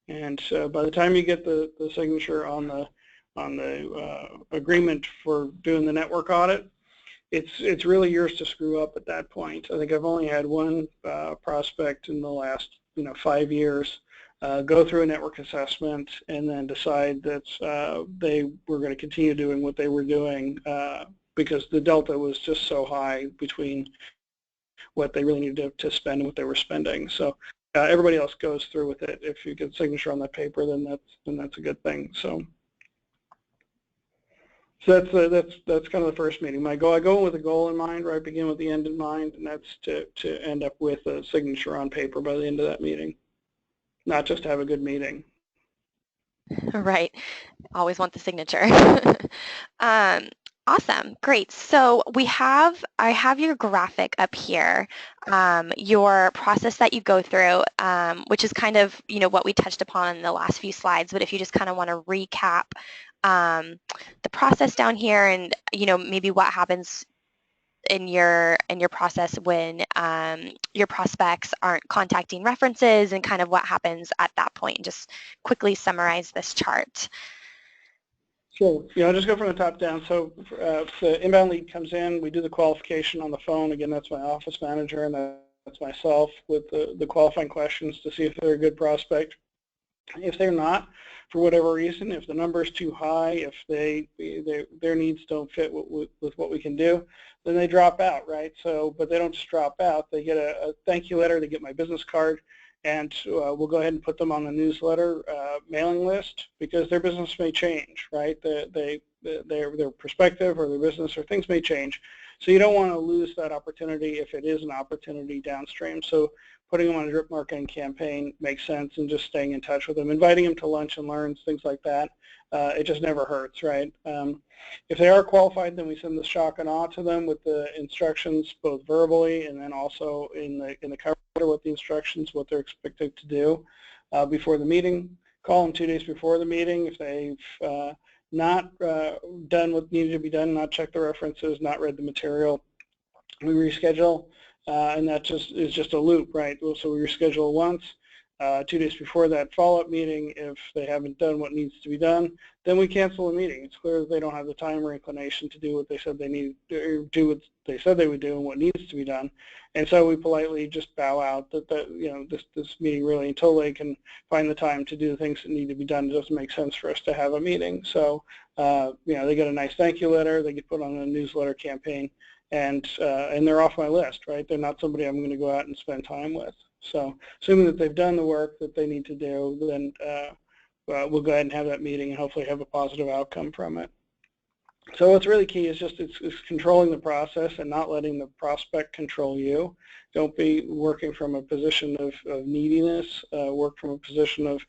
And by the time you get the signature on the agreement for doing the network audit, it's really yours to screw up at that point. I think I've only had one prospect in the last 5 years go through a network assessment and then decide that they were going to continue doing what they were doing because the delta was just so high between what they really needed to spend and what they were spending. So everybody else goes through with it. If you get a signature on that paper, then that's a good thing. So that's kind of the first meeting. I go in with a goal in mind, or I begin with the end in mind, and that's to end up with a signature on paper by the end of that meeting, not just have a good meeting. Right. Always want the signature. Awesome. Great. So I have your graphic up here, your process that you go through, which is kind of, what we touched upon in the last few slides. But if you just kind of want to recap the process down here and, maybe what happens in your process when your prospects aren't contacting references and kind of what happens at that point. Just quickly summarize this chart. Sure. I'll just go from the top down. So if the inbound lead comes in, we do the qualification on the phone. Again, that's my office manager, and that's myself with the qualifying questions to see if they're a good prospect. If they're not, for whatever reason, if the number is too high, if their needs don't fit with what we can do, then they drop out, right? So, but they don't just drop out. They get a thank you letter. They get my business card. And we'll go ahead and put them on the newsletter mailing list because their business may change, right? Their perspective or their business or things may change. So you don't want to lose that opportunity if it is an opportunity downstream. So putting them on a drip marketing campaign makes sense, and just staying in touch with them, inviting them to lunch and learns, things like that. It just never hurts, right? If they are qualified, then we send the shock and awe to them with the instructions, both verbally and then also in the cover letter with the instructions, what they're expected to do before the meeting. Call them 2 days before the meeting if they've not done what needed to be done, not checked the references, not read the material. We reschedule, and that is just a loop, right? So we reschedule once. 2 days before that follow-up meeting, if they haven't done what needs to be done, then we cancel the meeting. It's clear that they don't have the time or inclination to do what they said they need, or do what they said they would do and what needs to be done. And so we politely just bow out that this meeting really, until they can find the time to do the things that need to be done, it doesn't make sense for us to have a meeting. So they get a nice thank you letter, they get put on a newsletter campaign, and they're off my list, right? They're not somebody I'm going to go out and spend time with. So assuming that they've done the work that they need to do, then we'll go ahead and have that meeting and hopefully have a positive outcome from it. So what's really key is just it's controlling the process and not letting the prospect control you. Don't be working from a position of neediness. Work from a position of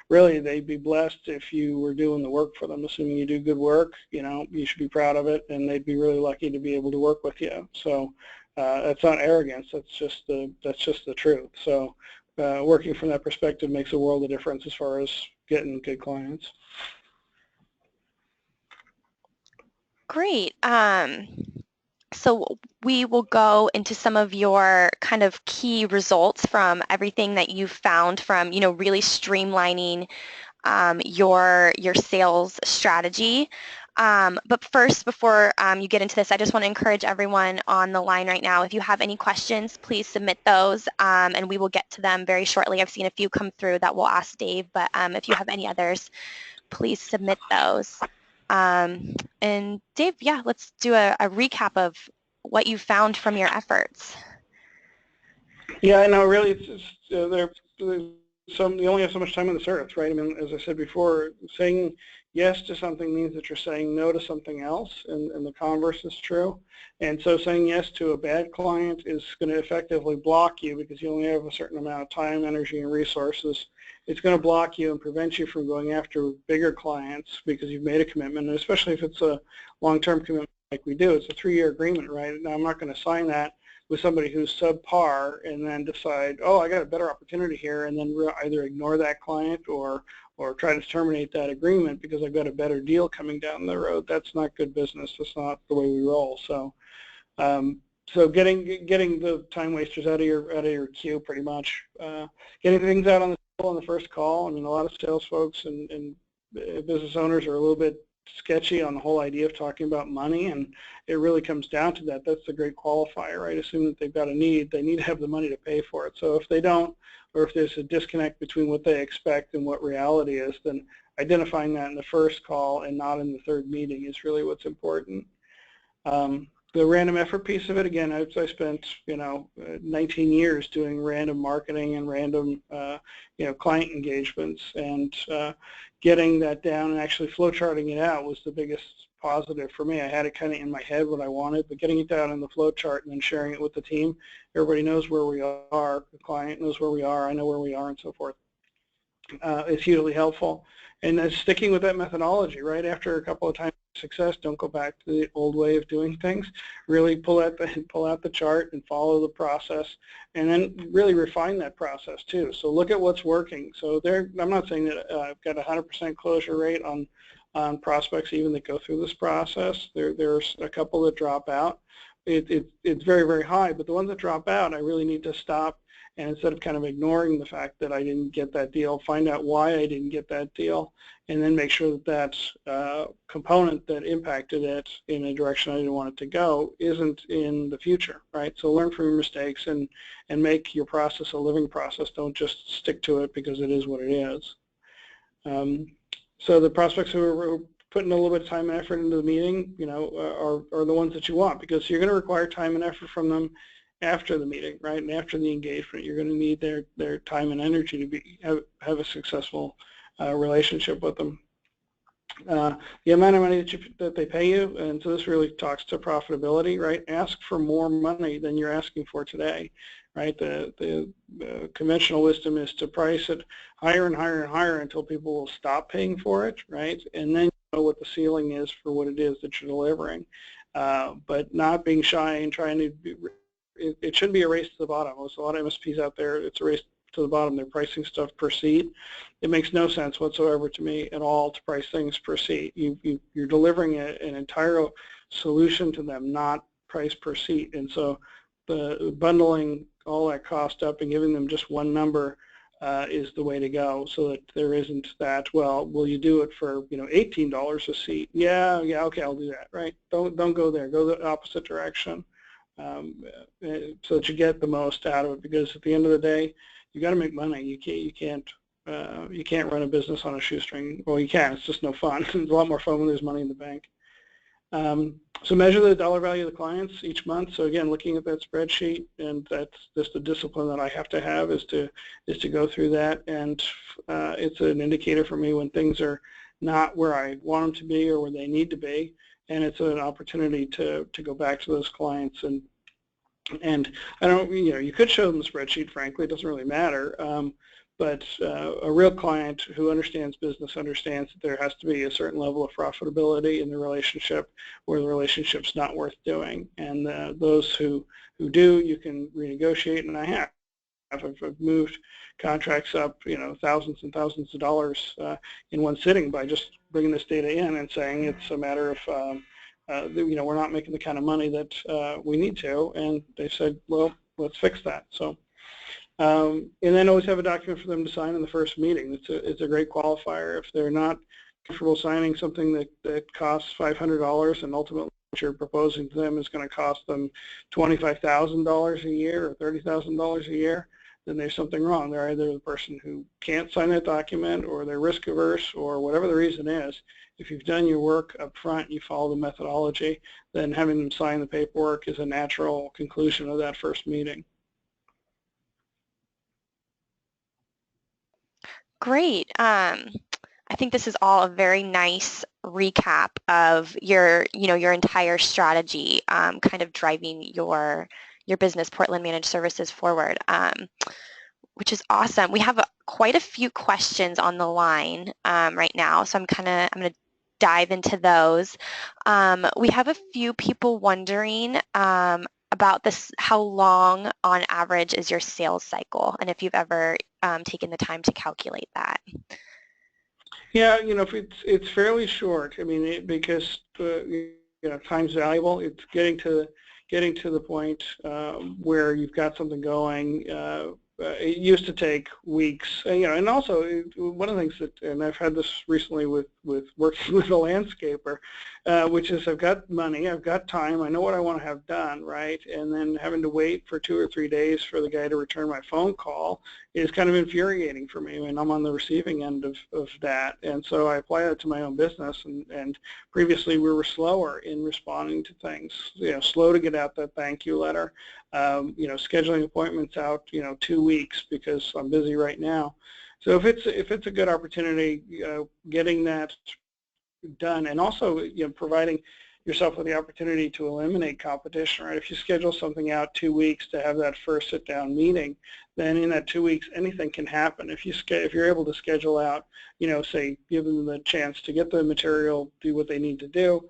really they'd be blessed if you were doing the work for them. Assuming you do good work, you should be proud of it, and they'd be really lucky to be able to work with you. So that's not arrogance. That's just the truth. So working from that perspective makes a world of difference as far as getting good clients. Great. So we will go into some of your kind of key results from everything that you've found from, really streamlining your sales strategy. But first, before you get into this, I just want to encourage everyone on the line right now, if you have any questions, please submit those, and we will get to them very shortly. I've seen a few come through that we'll ask Dave, but if you have any others, please submit those. And Dave, yeah, let's do a recap of what you found from your efforts. Yeah, I know. Really, it's you only have so much time on this earth, right? I mean, as I said before, saying yes to something means that you're saying no to something else, and the converse is true. And so saying yes to a bad client is going to effectively block you because you only have a certain amount of time, energy, and resources. It's going to block you and prevent you from going after bigger clients because you've made a commitment, and especially if it's a long-term commitment like we do. It's a 3-year agreement, right? Now, I'm not going to sign that with somebody who's subpar and then decide, oh, I got a better opportunity here, and then either ignore that client or try to terminate that agreement because I've got a better deal coming down the road. That's not good business. That's not the way we roll. So, so getting the time wasters out of your queue, pretty much. Getting things out on the table on the first call. I mean, a lot of sales folks and business owners are a little bit sketchy on the whole idea of talking about money, and it really comes down to that. That's the great qualifier, right? Assume that they've got a need, they need to have the money to pay for it. So if they don't, or if there's a disconnect between what they expect and what reality is, then identifying that in the first call and not in the third meeting is really what's important. The random effort piece of it, again, I spent 19 years doing random marketing and random client engagements, and getting that down and actually flowcharting it out was the biggest positive for me. I had it kind of in my head what I wanted, but getting it down in the flowchart and then sharing it with the team, everybody knows where we are, the client knows where we are, I know where we are, and so forth. It's hugely helpful. And then sticking with that methodology, right? After a couple of times of success, don't go back to the old way of doing things. Really pull out the chart and follow the process, and then really refine that process too. So look at what's working. So I'm not saying that I've got a 100% closure rate on prospects even that go through this process. There's a couple that drop out. It's very, very high, but the ones that drop out, I really need to stop. And instead of kind of ignoring the fact that I didn't get that deal, find out why I didn't get that deal, and then make sure that that component that impacted it in a direction I didn't want it to go isn't in the future, right? So learn from your mistakes and make your process a living process. Don't just stick to it because it is what it is. So the prospects who are putting a little bit of time and effort into the meeting, are the ones that you want, because you're going to require time and effort from them after the meeting, right? And after the engagement, you're going to need their time and energy to have a successful relationship with them. The amount of money that they pay you, and so this really talks to profitability, right? Ask for more money than you're asking for today, right? The conventional wisdom is to price it higher and higher and higher until people will stop paying for it, right? And then you know what the ceiling is for what it is that you're delivering. But not being shy and trying to it shouldn't be a race to the bottom. There's a lot of MSPs out there, it's a race to the bottom. They're pricing stuff per seat. It makes no sense whatsoever to me at all to price things per seat. You're delivering an entire solution to them, not price per seat. And so the bundling all that cost up and giving them just one number is the way to go, so that there isn't that, well, will you do it for $18 a seat? Yeah, okay, I'll do that, right? Don't go there. Go the opposite direction. So that you get the most out of it, because at the end of the day, you got to make money. You can't run a business on a shoestring. Well, you can. It's just no fun. It's a lot more fun when there's money in the bank. So measure the dollar value of the clients each month. So again, looking at that spreadsheet, and that's just the discipline that I have to have is to go through that, and it's an indicator for me when things are not where I want them to be or where they need to be, and it's an opportunity to go back to those clients and I don't, you could show them the spreadsheet, frankly, it doesn't really matter. But a real client who understands business understands that there has to be a certain level of profitability in the relationship where the relationship's not worth doing. And those who do, you can renegotiate, and I have. I've moved contracts up, thousands and thousands of dollars in one sitting by just bringing this data in and saying it's a matter of we're not making the kind of money that we need to, and they said, well, let's fix that. So, and then always have a document for them to sign in the first meeting. It's a great qualifier. If they're not comfortable signing something that costs $500 and ultimately what you're proposing to them is going to cost them $25,000 a year or $30,000 a year, then there's something wrong. They're either the person who can't sign that document or they're risk averse or whatever the reason is. If you've done your work up front, you follow the methodology, then having them sign the paperwork is a natural conclusion of that first meeting. Great. I think this is all a very nice recap of your entire strategy, kind of driving your business, Portland Managed Services, forward, which is awesome. We have quite a few questions on the line right now, so I'm going to dive into those. We have a few people wondering about this, how long on average is your sales cycle, and if you've ever taken the time to calculate that. Yeah, it's fairly short. I mean, because time's valuable. It's getting to the point where you've got something going. It used to take weeks, and also one of the things that, and I've had this recently with working with a landscaper, which is I've got money, I've got time, I know what I want to have done, right? And then having to wait for 2 or 3 days for the guy to return my phone call is kind of infuriating for me when I'm on the receiving end of that. And so I apply that to my own business, and previously we were slower in responding to things, slow to get out that thank you letter, scheduling appointments out, 2 weeks because I'm busy right now. So if it's a good opportunity, getting that done, and also providing yourself with the opportunity to eliminate competition, right? If you schedule something out 2 weeks to have that first sit-down meeting, then in that 2 weeks anything can happen. If you're able to schedule out, say, give them the chance to get the material, do what they need to do.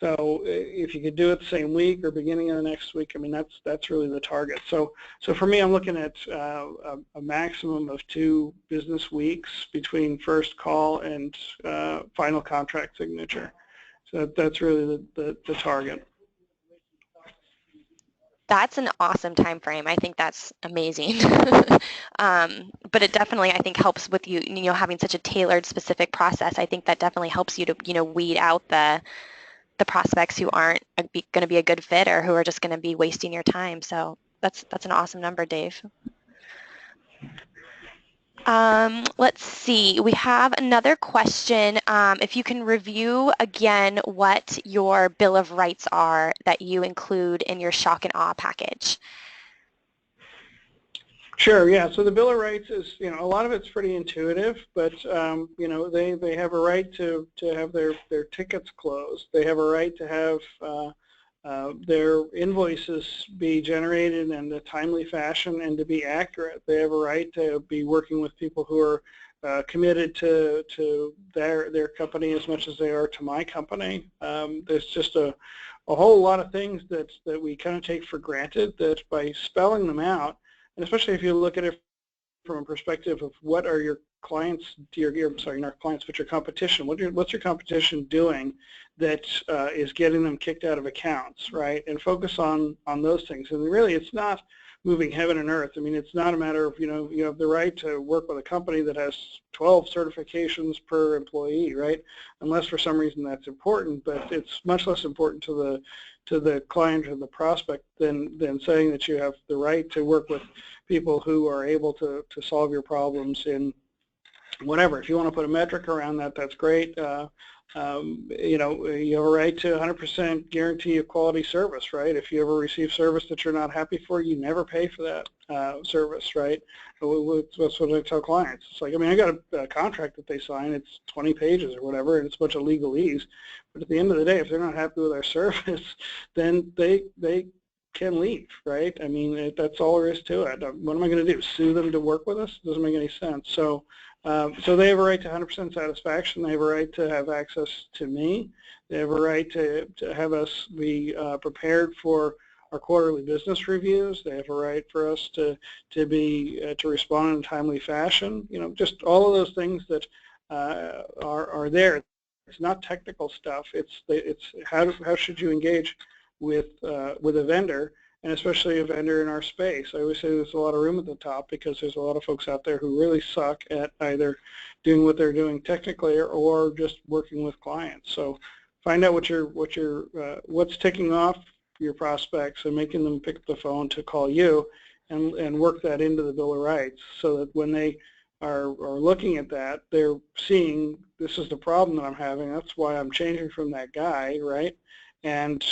So if you could do it the same week or beginning of the next week, I mean, that's really the target. So for me, I'm looking at a maximum of 2 business weeks between first call and final contract signature. So that's really the target. That's an awesome time frame. I think that's amazing. But it definitely, I think, helps with you having such a tailored, specific process. I think that definitely helps you to weed out the prospects who aren't going to be a good fit or who are just going to be wasting your time. So that's an awesome number, Dave. Let's see. We have another question. If you can review again what your Bill of Rights are that you include in your shock and awe package. Sure, yeah. So the Bill of Rights is, a lot of it's pretty intuitive, but, they have a right to have their tickets closed. They have a right to have their invoices be generated in a timely fashion and to be accurate. They have a right to be working with people who are committed to their company as much as they are to my company. There's just a whole lot of things that we kind of take for granted that by spelling them out, and especially if you look at it from a perspective of what are your clients, not clients, but your competition. What's your competition doing that is getting them kicked out of accounts, right? And focus on those things. And really, it's not moving heaven and earth. I mean, it's not a matter of, you have the right to work with a company that has 12 certifications per employee, right? Unless for some reason that's important, but it's much less important to the client or the prospect than saying that you have the right to work with people who are able to solve your problems in whatever. If you want to put a metric around that, that's great. You know, you have a right to 100% guarantee of quality service, right? If you ever receive service that you're not happy for, you never pay for that service, right? That's what I tell clients. It's like, I mean, I got a contract that they sign, it's 20 pages or whatever, and it's a bunch of legalese. But at the end of the day, if they're not happy with our service, then they can leave, right? I mean, that's all there is to it. What am I going to do? Sue them to work with us? It doesn't make any sense. So they have a right to 100% satisfaction. They have a right to have access to me. They have a right to have us be prepared for our quarterly business reviews. They have a right for us to respond in a timely fashion. You know, just all of those things that are there. It's not technical stuff. It's how should you engage with a vendor, and especially a vendor in our space. I always say there's a lot of room at the top because there's a lot of folks out there who really suck at either doing what they're doing technically or just working with clients. So find out what's ticking off your prospects and making them pick up the phone to call you, and work that into the Bill of Rights so that when they are looking at that, they're seeing this is the problem that I'm having. That's why I'm changing from that guy, right? And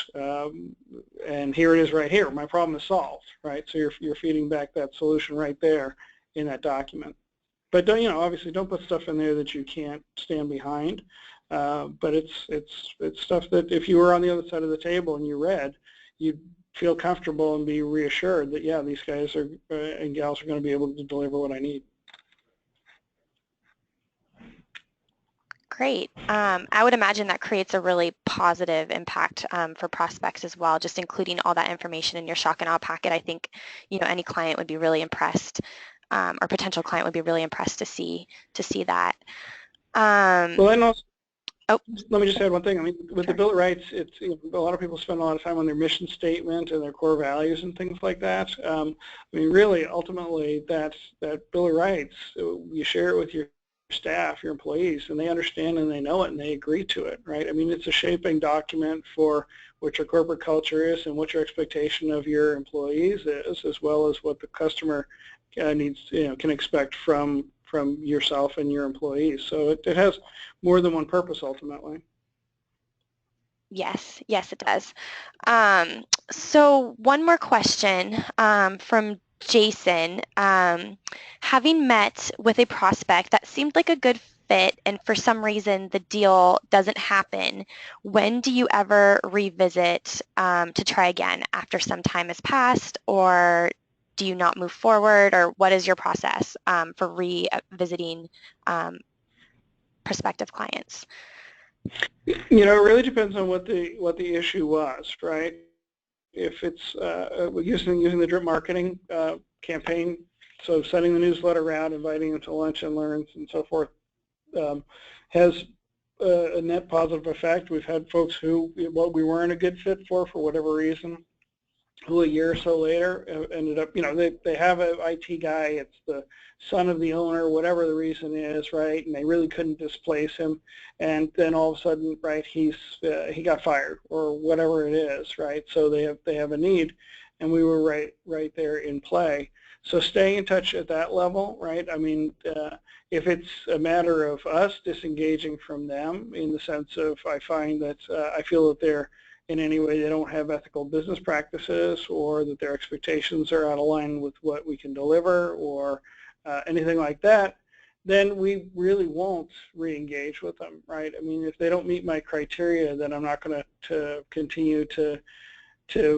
here it is right here. My problem is solved, right? So you're feeding back that solution right there in that document. But don't, you know, obviously don't put stuff in there that you can't stand behind. But it's stuff that if you were on the other side of the table and you read, you'd feel comfortable and be reassured that yeah, these guys are and gals are going to be able to deliver what I need. Great. I would imagine that creates a really positive impact for prospects as well, just including all that information in your shock and awe packet. I think, you know, any client would be really impressed, or potential client would be really impressed to see that. Well, and also, oh, let me just add one thing. I mean, with the Bill of Rights, it's, you know, a lot of people spend a lot of time on their mission statement and their core values and things like that. I mean, really, ultimately, that Bill of Rights, you share it with your staff, your employees, and they understand and they know it and they agree to it, right? I mean, it's a shaping document for what your corporate culture is and what your expectation of your employees is, as well as what the customer needs, you know, can expect from yourself and your employees. So it has more than one purpose ultimately. yes, it does. So one more question from Jason. Having met with a prospect that seemed like a good fit and for some reason the deal doesn't happen, when do you ever revisit to try again after some time has passed, or do you not move forward, or what is your process for revisiting prospective clients? You know, it really depends on what the issue was, right? If it's using the drip marketing campaign, so sending the newsletter out, inviting them to lunch and learns and so forth, has a net positive effect. We've had folks who we weren't a good fit for whatever reason, who a year or so later ended up, you know, they have an IT guy, it's the son of the owner, whatever the reason is, right, and they really couldn't displace him, and then all of a sudden, right, he got fired or whatever it is, right, so they have a need, and we were right there in play. So staying in touch at that level, right, I mean, if it's a matter of us disengaging from them in the sense of I find that I feel that they're in any way they don't have ethical business practices, or that their expectations are out of line with what we can deliver, or anything like that, then we really won't re-engage with them, right? I mean, if they don't meet my criteria, then I'm not going to continue to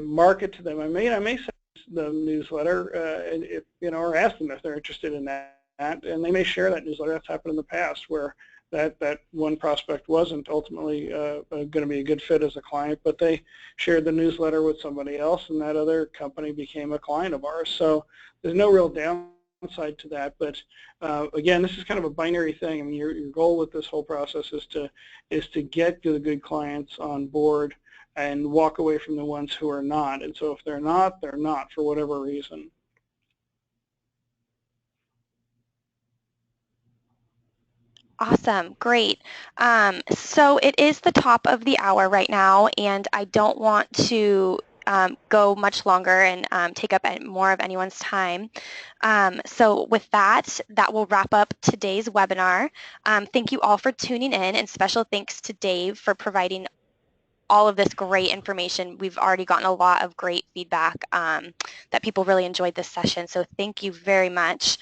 market to them. I may send them newsletter, and if, you know, or ask them if they're interested in that, and they may share that newsletter. That's happened in the past where that one prospect wasn't ultimately going to be a good fit as a client, but they shared the newsletter with somebody else, and that other company became a client of ours. So there's no real downside to that. But again, this is kind of a binary thing. I mean, your goal with this whole process is to get the good clients on board and walk away from the ones who are not. And so if they're not for whatever reason. Awesome, great. So it is the top of the hour right now, and I don't want to go much longer and take up more of anyone's time. So with that, that will wrap up today's webinar. Thank you all for tuning in, and special thanks to Dave for providing all of this great information. We've already gotten a lot of great feedback that people really enjoyed this session, so thank you very much.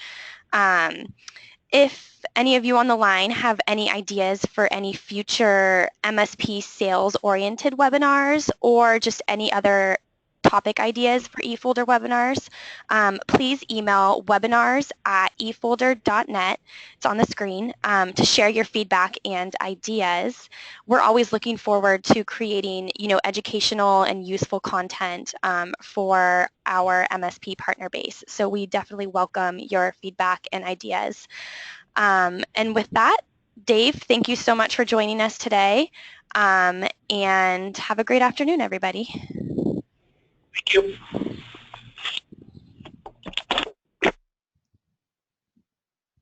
If any of you on the line have any ideas for any future MSP sales-oriented webinars or just any other topic ideas for eFolder webinars, please email webinars@efolder.net. It's on the screen to share your feedback and ideas. We're always looking forward to creating, educational and useful content for our MSP partner base. So we definitely welcome your feedback and ideas. And with that, Dave, thank you so much for joining us today, and have a great afternoon, everybody.